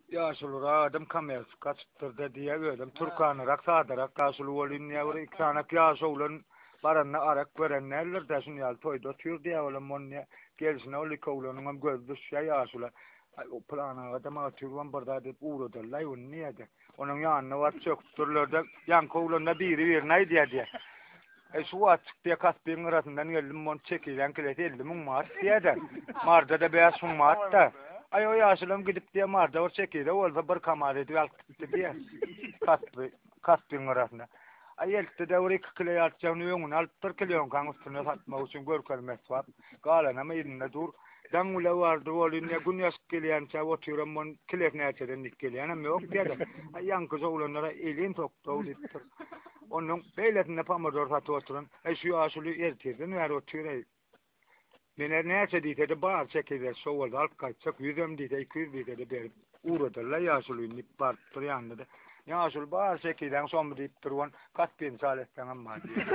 yaşulura adam kames kaçtırdı diye gördüm. Turkanı raksadırak kasulvolin ya bir ikana kyasoğlan baranna arak verenler de şunu yal toyda tür diye oğlum monne gelsin o likoğlanın gözü şey yaşula. O plana adam atırvan barda de uğradı lay on niye de. Onun yanına var çok türlerde yan koğlanına bir neydi diye. Şu açık diye kasbın arasından geldim mon çekilen kileti eldim mar diye de. Marda da beyaz mar da. Ay o yaşılım gidip diye marda or çekiydi. Olsa bir kamar ediyor alttı diye. Kasbın arasında. Ay eltti de oraya kıkıla yatacağını yönün alttır kilyon kan üstüne satma için görkelmez var. Galana meyinle dur. Dangula vardı olun ya günyas kiliyan çav oturum mon kilek neçeden dikiliyan ama yok diye de. Ay yankı oğlanlara elin toktu olittir. Onun beyletinde pamador satı oturun. Şu yaşlı ertirdi. Nere oturuyor? Beni neyse diyte de bağır çekildi. Soğuldu. Halk kaçacak. 100 diyte 200 diyte de bir uğradılar. Yaşlı ünlük barttır yanında da. Yaşlı bağır çekildi. Son bir deyip duruwan. Kaç bin saletten amma diye.